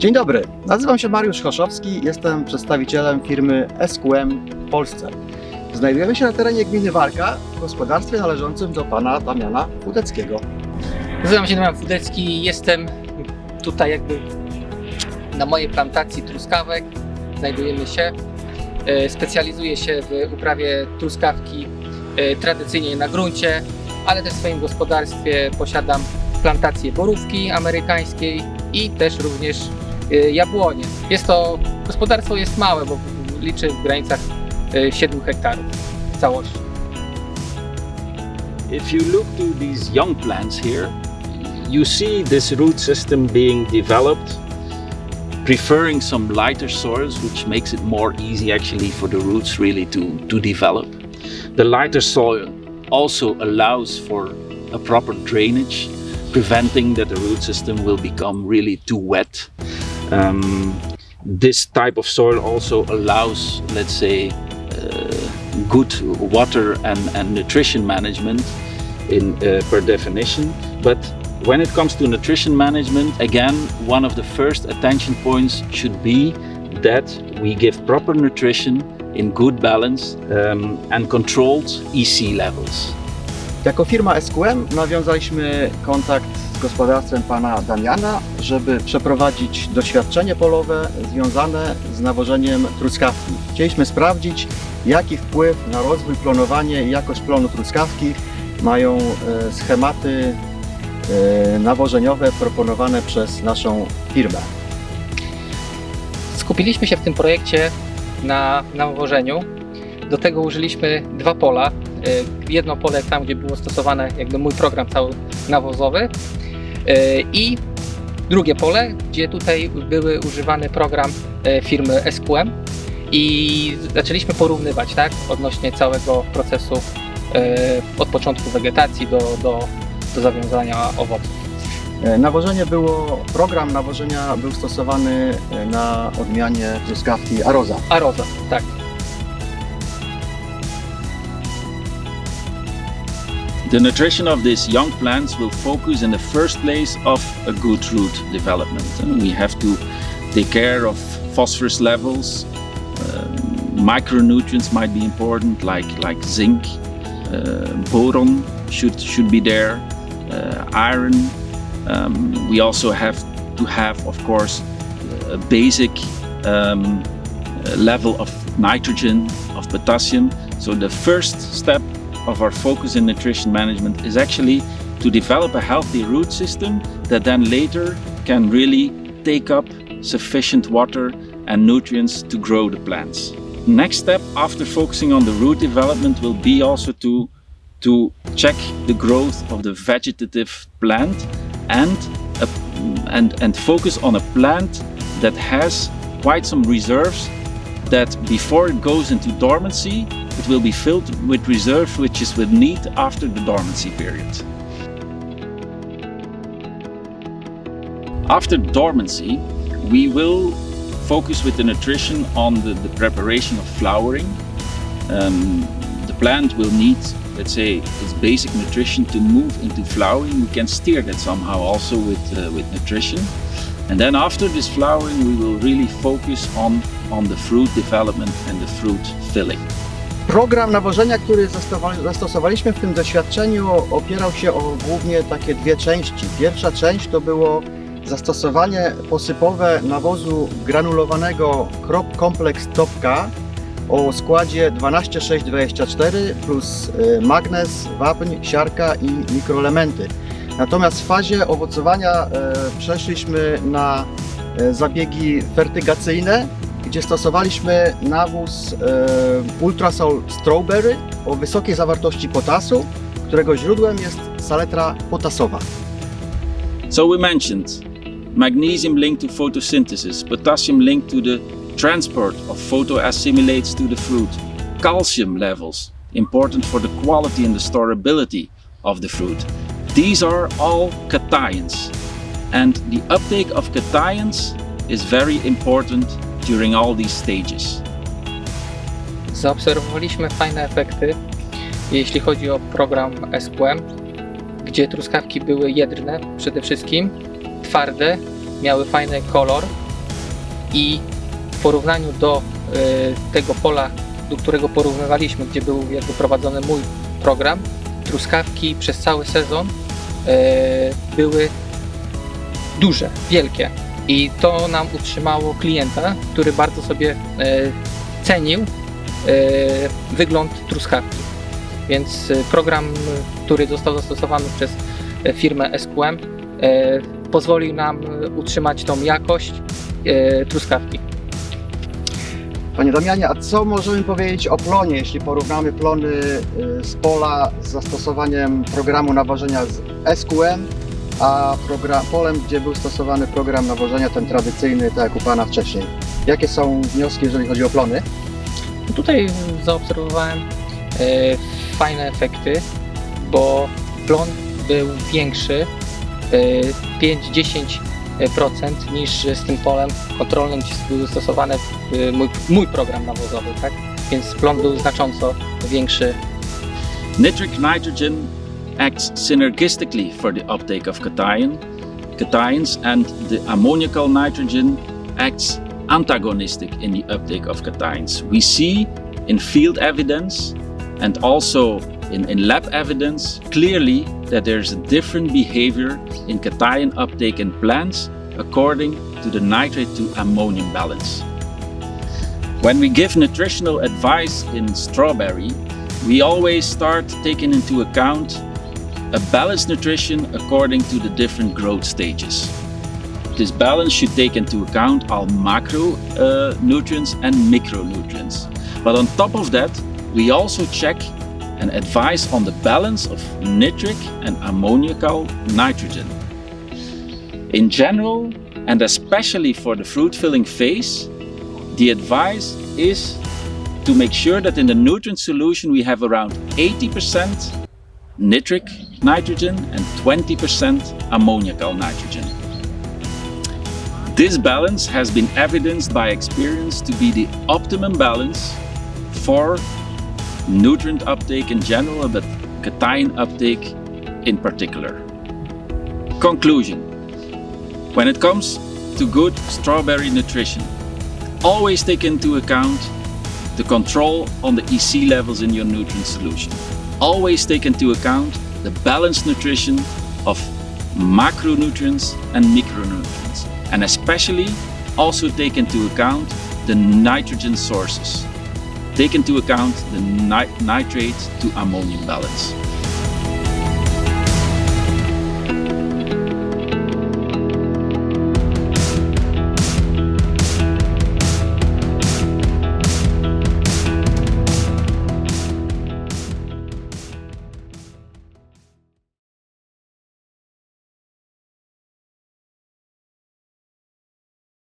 Dzień dobry, nazywam się Mariusz Hoszowski, jestem przedstawicielem firmy SQM w Polsce. Znajdujemy się na terenie gminy Warka, w gospodarstwie należącym do pana Damiana Fudeckiego. Nazywam się Damian Fudecki, jestem tutaj jakby na mojej plantacji truskawek. Znajdujemy się. Specjalizuję się w uprawie truskawki tradycyjnie na gruncie, ale też w swoim gospodarstwie posiadam plantację borówki amerykańskiej i też również jabłonie. Gospodarstwo jest małe, bo liczy w granicach 7 hektarów w całości. If you look to these young plants here, you see this root system being developed, preferring some lighter soils, which makes it more easy actually for the roots really to develop. The lighter soil also allows for a proper drainage, preventing that the root system will become really too wet. This type of soil also allows, let's say, good water and nutrition management per definition. But when it comes to nutrition management, again, one of the first attention points should be that we give proper nutrition in good balance and controlled EC levels. Jako firma SQM nawiązaliśmy kontakt z gospodarstwem pana Damiana, żeby przeprowadzić doświadczenie polowe związane z nawożeniem truskawki. Chcieliśmy sprawdzić, jaki wpływ na rozwój, planowanie i jakość plonu truskawki mają schematy nawożeniowe proponowane przez naszą firmę. Skupiliśmy się w tym projekcie na nawożeniu. Do tego użyliśmy 2 pola. Jedno pole tam, gdzie było stosowane jakby mój program cały nawozowy i drugie pole, gdzie tutaj były używany program firmy SQM i zaczęliśmy porównywać, tak, odnośnie całego procesu od początku wegetacji do zawiązania owoców. Program nawożenia był stosowany na odmianie truskawki Aroza. Aroza, tak. The nutrition of these young plants will focus in the first place of a good root development. And we have to take care of phosphorus levels. Micronutrients might be important, like zinc. Boron should be there. Iron. We also have to have, of course, a basic level of nitrogen, of potassium. So the first step of our focus in nutrition management is actually to develop a healthy root system that then later can really take up sufficient water and nutrients to grow the plants. Next step after focusing on the root development will be also to check the growth of the vegetative plant and focus on a plant that has quite some reserves, that before it goes into dormancy it will be filled with reserves which is with need after the dormancy period. After dormancy, we will focus with the nutrition on the preparation of flowering. The plant will need, let's say, its basic nutrition to move into flowering. We can steer that somehow also with nutrition. And then after this flowering, we will really focus on the fruit development and the fruit filling. Program nawożenia, który zastosowaliśmy w tym doświadczeniu, opierał się o głównie takie 2 części. Pierwsza część to było zastosowanie posypowe nawozu granulowanego Crop Complex Top-K o składzie 12,6,24 plus magnez, wapń, siarka i mikroelementy. Natomiast w fazie owocowania przeszliśmy na zabiegi fertygacyjne, gdzie stosowaliśmy nawóz Ultrasol Strawberry o wysokiej zawartości potasu, którego źródłem jest saletra potasowa. So we mentioned magnesium linked to photosynthesis, potassium linked to the transport of photoassimilates to the fruit, calcium levels, important for the quality and the storability of the fruit. These are all cations, and the uptake of cations is very important during all these stages. Zaobserwowaliśmy fajne efekty, jeśli chodzi o program SQM, gdzie truskawki były jedrne przede wszystkim, twarde, miały fajny kolor i w porównaniu do tego pola, do którego porównywaliśmy, gdzie był jakby prowadzony mój program, truskawki przez cały sezon były duże, wielkie i to nam utrzymało klienta, który bardzo sobie cenił wygląd truskawki. Więc program, który został zastosowany przez firmę SQM, pozwolił nam utrzymać tą jakość truskawki. Panie Damianie, a co możemy powiedzieć o plonie, jeśli porównamy plony z pola z zastosowaniem programu nawożenia z SQM, a polem, gdzie był stosowany program nawożenia ten tradycyjny, tak jak u Pana wcześniej? Jakie są wnioski, jeżeli chodzi o plony? Tutaj zaobserwowałem fajne efekty, bo plon był większy 5-10% niż z tym polem kontrolnym, gdzie był zastosowany mój program nawozowy, tak? Więc plon był znacząco większy. Nitric nitrogen acts synergistically for the uptake of cations, and the ammoniacal nitrogen acts antagonistic in the uptake of cations. We see in field evidence and also in lab evidence clearly that there's a different behavior in cation uptake in plants according to the nitrate to ammonium balance. When we give nutritional advice in strawberry, we always start taking into account a balanced nutrition according to the different growth stages. This balance should take into account all macro nutrients and micronutrients. But on top of that, we also check and advise on the balance of nitric and ammoniacal nitrogen. In general, and especially for the fruit filling phase, the advice is to make sure that in the nutrient solution we have around 80% nitric nitrogen and 20% ammoniacal nitrogen. This balance has been evidenced by experience to be the optimum balance for nutrient uptake in general, but cation uptake in particular. Conclusion. When it comes to good strawberry nutrition, always take into account the control on the EC levels in your nutrient solution. Always take into account the balanced nutrition of macronutrients and micronutrients, and especially also take into account the nitrogen sources. Take into account the nitrate to ammonium balance.